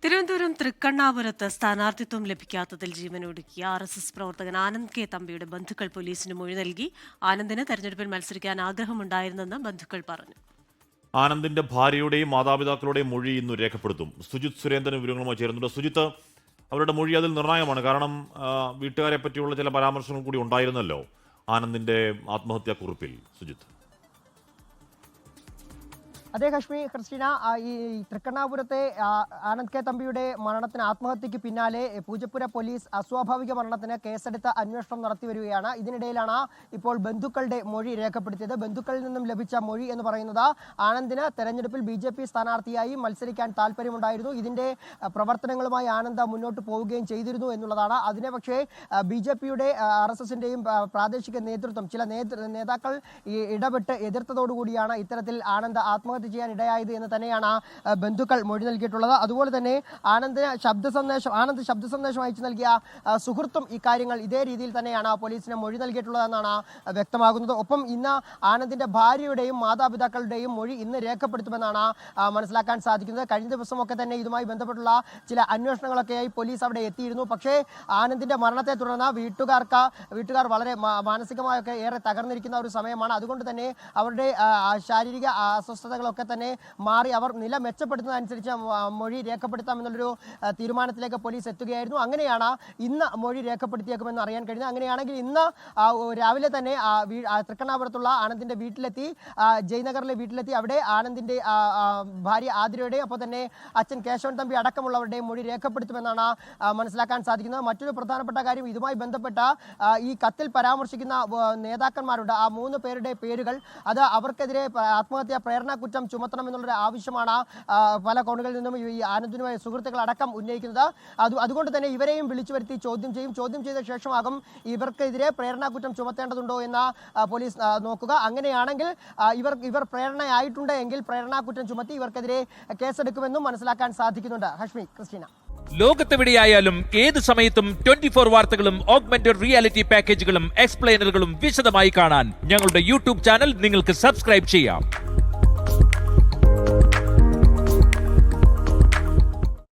തിരുവനന്തപുരം തൃക്കണ്ണാപുരത്ത് സ്ഥാനാർത്ഥിത്വം ലഭിക്കാത്തതിൽ ജീവനൊടുക്കിയ RSS പ്രവർത്തകൻ ആനന്ദ് കെ തമ്പിയുടെ ബന്ധുക്കൾ പോലീസിന് മൊഴി നൽകി. ആനന്ദിന് തെരഞ്ഞെടുപ്പിൽ മത്സരിക്കാൻ ആഗ്രഹമുണ്ടായിരുന്നെന്ന് ബന്ധുക്കൾ പറഞ്ഞു. ആനന്ദിന്റെ ഭാര്യയുടെയും മാതാപിതാക്കളുടെയും മൊഴി ഇന്ന് രേഖപ്പെടുത്തും. സുജിത് സുരേന്ദ്രൻ വിവരങ്ങളുമായി ചേരുന്നുണ്ട്. സുജിത്ത്, അവരുടെ മൊഴി അതിൽ നിർണായകമാണ്. കാരണം വീട്ടുകാരെ പറ്റിയുള്ള ചില പരാമർശങ്ങൾ കൂടി ഉണ്ടായിരുന്നല്ലോ ആനന്ദിന്റെ ആത്മഹത്യാക്കുറിപ്പിൽ. സുജിത്ത്. അതെ കശ്മി, ക്രിസ്റ്റീന, ഈ തൃക്കണ്ണാപുരത്തെ ആനന്ദ് കെ തമ്പിയുടെ മരണത്തിന് ആത്മഹത്യക്ക് പിന്നാലെ പൂജപ്പുര പോലീസ് അസ്വാഭാവിക മരണത്തിന് കേസെടുത്ത് അന്വേഷണം നടത്തി വരികയാണ്. ഇതിനിടയിലാണ് ഇപ്പോൾ ബന്ധുക്കളുടെ മൊഴി രേഖപ്പെടുത്തിയത്. ബന്ധുക്കളിൽ നിന്നും ലഭിച്ച മൊഴി എന്ന് പറയുന്നത് ആനന്ദിന് തെരഞ്ഞെടുപ്പിൽ BJP സ്ഥാനാർത്ഥിയായി മത്സരിക്കാൻ താല്പര്യമുണ്ടായിരുന്നു. ഇതിന്റെ പ്രവർത്തനങ്ങളുമായി ആനന്ദ് മുന്നോട്ട് പോവുകയും ചെയ്തിരുന്നു എന്നുള്ളതാണ്. അതിനെ പക്ഷേ BJPയുടെ RSSന്റെയും പ്രാദേശിക നേതൃത്വം, ചില നേതാക്കൾ ഇടപെട്ട് എതിർത്തതോടുകൂടിയാണ് ഇത്തരത്തിൽ ആനന്ദ് ആത്മഹത്യ ചെയ്യാൻ ഇടയായത് എന്ന് തന്നെയാണ് ബന്ധുക്കൾ മൊഴി നൽകിയിട്ടുള്ളത്. അതുപോലെ തന്നെ ആനന്ദ് ശബ്ദ സന്ദേശം അയച്ചു നൽകിയ സുഹൃത്തും ഇക്കാര്യങ്ങൾ ഇതേ രീതിയിൽ തന്നെയാണ് പോലീസിന് മൊഴി നൽകിയിട്ടുള്ളതെന്നാണ് വ്യക്തമാകുന്നത്. ഒപ്പം ഇന്ന് ആനന്ദിന്റെ ഭാര്യയുടെയും മാതാപിതാക്കളുടെയും മൊഴി ഇന്ന് രേഖപ്പെടുത്തുമെന്നാണ് മനസ്സിലാക്കാൻ സാധിക്കുന്നത്. കഴിഞ്ഞ ദിവസമൊക്കെ തന്നെ ഇതുമായി ബന്ധപ്പെട്ടുള്ള ചില അന്വേഷണങ്ങളൊക്കെയായി പോലീസ് അവിടെ എത്തിയിരുന്നു. പക്ഷേ ആനന്ദിന്റെ മരണത്തെ തുടർന്ന് വീട്ടുകാർ വളരെ മാനസികമായൊക്കെ ഏറെ തകർന്നിരിക്കുന്ന ഒരു സമയമാണ്. അതുകൊണ്ട് തന്നെ അവരുടെ ശാരീരിക അസ്വസ്ഥതകളൊക്കെ തന്നെ മാറി അവർ നില മെച്ചപ്പെടുത്തുന്നതനുസരിച്ച് മൊഴി രേഖപ്പെടുത്താമെന്നുള്ളൊരു തീരുമാനത്തിലേക്ക് പോലീസ് എത്തുകയായിരുന്നു. അങ്ങനെയാണ് ഇന്ന് മൊഴി രേഖപ്പെടുത്തിയേക്കുമെന്ന് അറിയാൻ കഴിഞ്ഞത്. അങ്ങനെയാണെങ്കിൽ ഇന്ന് രാവിലെ തന്നെ തൃക്കണ്ണാപുരത്തുള്ള ആനന്ദിന്റെ വീട്ടിലെത്തി, ജയനഗറിലെ വീട്ടിലെത്തി അവിടെ ആനന്ദിന്റെ ഭാര്യ ആതിരയുടെയും ഒപ്പം തന്നെ അച്ഛൻ കേശവൻ തമ്പി അടക്കമുള്ളവരുടെയും മൊഴി രേഖപ്പെടുത്തുമെന്നാണ് മനസ്സിലാക്കാൻ സാധിക്കുന്നത്. മറ്റൊരു പ്രധാനപ്പെട്ട കാര്യം, ഇതുമായി ബന്ധപ്പെട്ട ഈ കത്തിൽ പരാമർശിക്കുന്ന നേതാക്കന്മാരുണ്ട്. ആ 3 പേരുടെ പേരുകൾ അത് അവർക്കെതിരെ ആത്മഹത്യാ പ്രേരണ കുറ്റം ചുമത്തണമെന്നുള്ളൊരു ആവശ്യമാണ് പല കോണുകളിൽ നിന്നും ഈ ആനന്ദിനുമായി സുഹൃത്തുക്കൾ അടക്കം ഉന്നയിക്കുന്നത്. അതുകൊണ്ട് തന്നെ ഇവരെയും വിളിച്ചു വരുത്തി ചോദ്യം ചെയ്യും. ചോദ്യം ചെയ്ത ശേഷമാകും ഇവർക്കെതിരെ പ്രേരണ കുറ്റം ചുമത്തേണ്ടതുണ്ടോ എന്ന് പോലീസ് നോക്കുക. അങ്ങനെയാണെങ്കിൽ ഇവർ പ്രേരണയായിട്ടുണ്ട് എങ്കിൽ പ്രേരണ കുറ്റം ചുമത്തി ഇവർക്കെതിരെ കേസെടുക്കുമെന്നും മനസ്സിലാക്കാൻ സാധിക്കുന്നുണ്ട്. ഹഷ്മി, ക്രിസ്റ്റീന. ലോകത്തെവിടെയായാലും ഏത് സമയത്തും 24 വാർത്തകളും ഓഗ്മെന്റഡ് റിയാലിറ്റി പാക്കേജുകളും എക്സ്പ്ലെയിനറുകളും വിശദമായി കാണാൻ ഞങ്ങളുടെ YouTube ചാനൽ നിങ്ങൾക്ക് സബ്സ്ക്രൈബ് ചെയ്യാം.